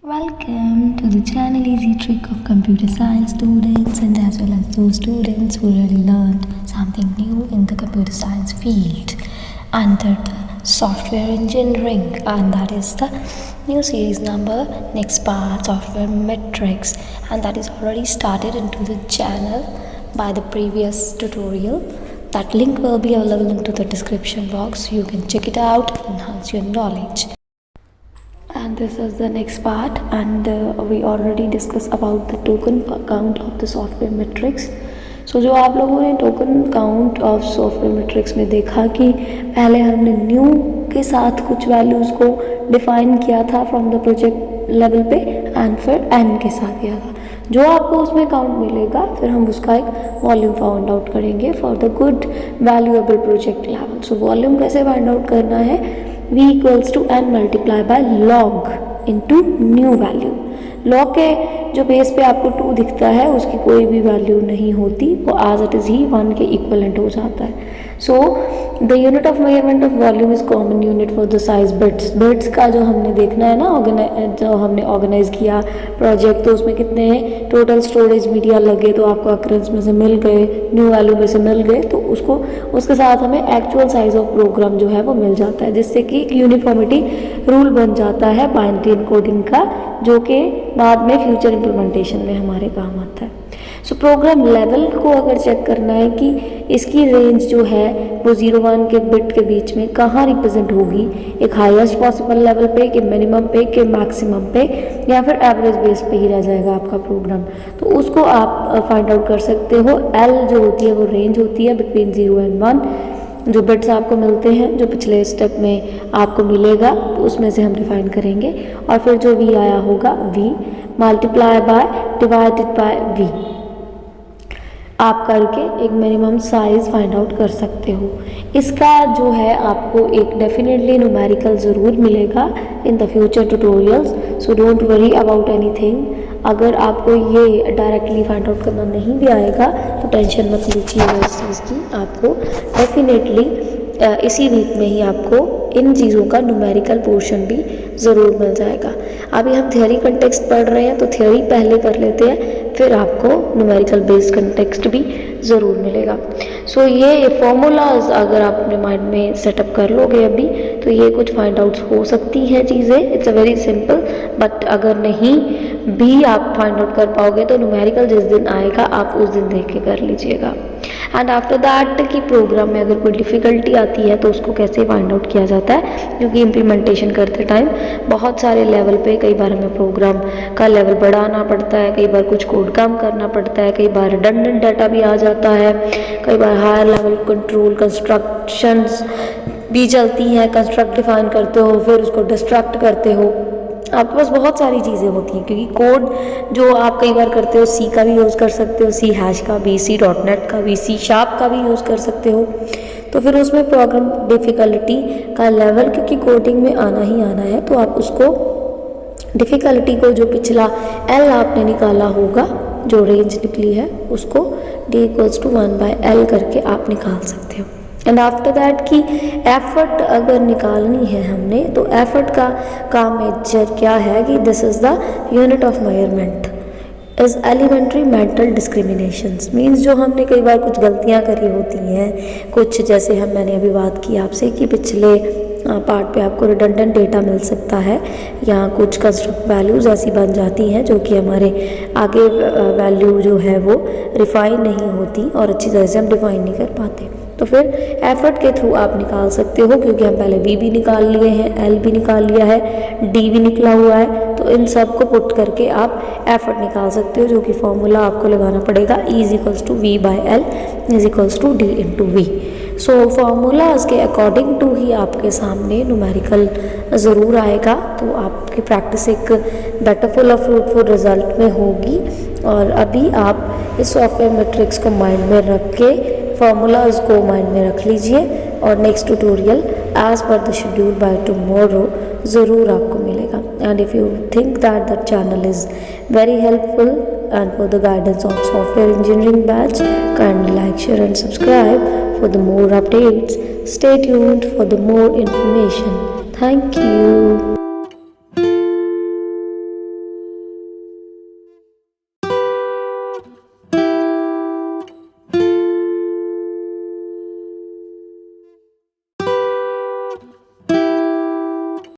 Welcome to the channel Easy Trick of Computer Science students and as well as those students who already learned something new in the computer science field under the software engineering, and that is the new series number next part software metrics, and that is already started into the channel by the previous tutorial. That link will be available into the description box. You can check it out, enhance your knowledge. And this is the next part, and we already discussed about the token count of the software metrics. So जो आप लोगों ने token count of software matrix में देखा कि पहले हमने new के साथ कुछ वैल्यूज़ को डिफाइन किया था फ्रॉम द प्रोजेक्ट लेवल पे, एंड फिर एन के साथ किया था। जो आपको उसमें काउंट मिलेगा फिर हम उसका एक वॉल्यूम फाइंड आउट करेंगे for the good valuable project level. So volume कैसे फाइंड आउट करना है, v equals to n multiply by log into new value. Log के जो बेस पे आपको 2 दिखता है उसकी कोई भी वैल्यू नहीं होती, वो एज इट इज़ ही 1 के इक्वलेंट हो जाता है। So the unit of measurement of volume is common unit for the size bits. Bits का जो हमने देखना है ना, जो हमने ऑर्गेनाइज किया प्रोजेक्ट, तो उसमें कितने हैं टोटल स्टोरेज मीडिया लगे, तो आपको अक्रेंस में से मिल गए, न्यू वैल्यू में से मिल गए, तो उसको उसके साथ हमें एक्चुअल साइज ऑफ प्रोग्राम जो है वो मिल जाता है, जिससे कि एक यूनिफॉर्मिटी रूल बन जाता है बाइनरी एन्कोडिंग का, जो कि बाद में फ्यूचर इम्प्लीमेंटेशन में हमारे काम आता है। सो प्रोग्राम लेवल को अगर चेक करना है कि इसकी रेंज जो है वो 0-1 के बिट के बीच में कहाँ रिप्रेजेंट होगी, एक हाईएस्ट पॉसिबल लेवल पे, कि मिनिमम पे, कि मैक्सिमम पे, या फिर एवरेज बेस पे ही रह जाएगा आपका प्रोग्राम, तो उसको आप फाइंड आउट कर सकते हो। एल जो होती है वो रेंज होती है बिटवीन 0 and 1। जो बिट्स आपको मिलते हैं, जो पिछले स्टेप में आपको मिलेगा, तो उसमें से हम डिफाइन करेंगे, और फिर जो वी आया होगा v multiply by divided by v आप करके एक मिनिमम साइज फाइंड आउट कर सकते हो। इसका जो है आपको एक डेफिनेटली न्यूमेरिकल ज़रूर मिलेगा in the future tutorials, so don't worry about anything. अगर आपको ये डायरेक्टली फाइंड आउट करना नहीं भी आएगा तो टेंशन मत लीजिएगा इस चीज़ की, आपको डेफिनेटली इसी वीक में ही आपको इन चीज़ों का न्यूमेरिकल पोर्शन भी ज़रूर मिल जाएगा। अभी हम थियोरी कंटेक्स्ट पढ़ रहे हैं, तो थियोरी पहले कर लेते हैं, फिर आपको न्यूमेरिकल बेस्ड कंटेक्स्ट भी ज़रूर मिलेगा। सो ये फॉर्मूलाज अगर आप अपने माइंड में सेटअप कर लोगे अभी, तो ये कुछ फाइंड आउट्स हो सकती हैं चीज़ें। It's a very simple, but अगर नहीं भी आप फाइंड आउट कर पाओगे तो न्यूमेरिकल जिस दिन आएगा आप उस दिन देख के कर लीजिएगा। एंड आफ्टर दैट कि प्रोग्राम में अगर कोई डिफ़िकल्टी आती है तो उसको कैसे फाइंड आउट किया जाता है, क्योंकि इम्प्लीमेंटेशन करते टाइम बहुत सारे लेवल पे कई बार हमें प्रोग्राम का लेवल बढ़ाना पड़ता है, कई बार कुछ कोड कम करना पड़ता है, कई बार रिडंडेंट डाटा भी आ जाता है, कई बार हायर लेवल कंट्रोल कंस्ट्रक्शंस भी चलती हैं। कंस्ट्रक्ट डिफाइन करते हो, फिर उसको डिस्ट्रक्ट करते हो, आपके पास बहुत सारी चीज़ें होती हैं, क्योंकि कोड जो आप कई बार करते हो सी का भी यूज़ कर सकते हो, सी हैश का भी, C.NET का भी, C# का भी यूज़ कर सकते हो। तो फिर उसमें प्रोग्राम डिफ़िकल्टी का लेवल, क्योंकि कोडिंग में आना ही आना है, तो आप उसको डिफ़िकल्टी को जो पिछला L आपने निकाला होगा, जो रेंज निकली है, उसको D = 1/L करके आप निकाल सकते हो। एंड आफ्टर दैट कि एफर्ट अगर निकालनी है हमने, तो एफर्ट का मेजर क्या है कि this is the unit of measurement is elementary mental discriminations. Means जो हमने कई बार कुछ गलतियां करी होती हैं, कुछ जैसे मैंने अभी बात की आपसे कि पिछले पार्ट पे आपको रिडंडेंट डेटा मिल सकता है, या कुछ कंस्ट्रक्ट वैल्यूज़ ऐसी बन जाती हैं जो कि हमारे आगे वैल्यू जो है वो रिफाइन नहीं होती और अच्छी तरह से हम डिफाइन नहीं कर पाते, तो फिर एफर्ट के थ्रू आप निकाल सकते हो। क्योंकि हम पहले V भी निकाल लिए हैं, L भी निकाल लिया है, D भी निकला हुआ है, तो इन सब को पुट करके आप एफर्ट निकाल सकते हो, जो कि फॉर्मूला आपको लगाना पड़ेगा E = V/L = D × V। सो फॉर्मूलाज के अकॉर्डिंग टू ही आपके सामने न्यूमेरिकल ज़रूर आएगा, तो आपकी प्रैक्टिस एक बेटरफुल और फ्रूटफुल रिजल्ट में होगी। और अभी आप इस सॉफ्टवेयर मैट्रिक्स को माइंड में रख के फॉर्मूलाज को माइंड में रख लीजिए, और next tutorial as per the schedule by tomorrow ज़रूर आपको मिलेगा। And if you think that the channel is very helpful and for the guidance of software engineering batch, kindly like, share and subscribe for the more updates. Stay tuned for the more information. Thank you.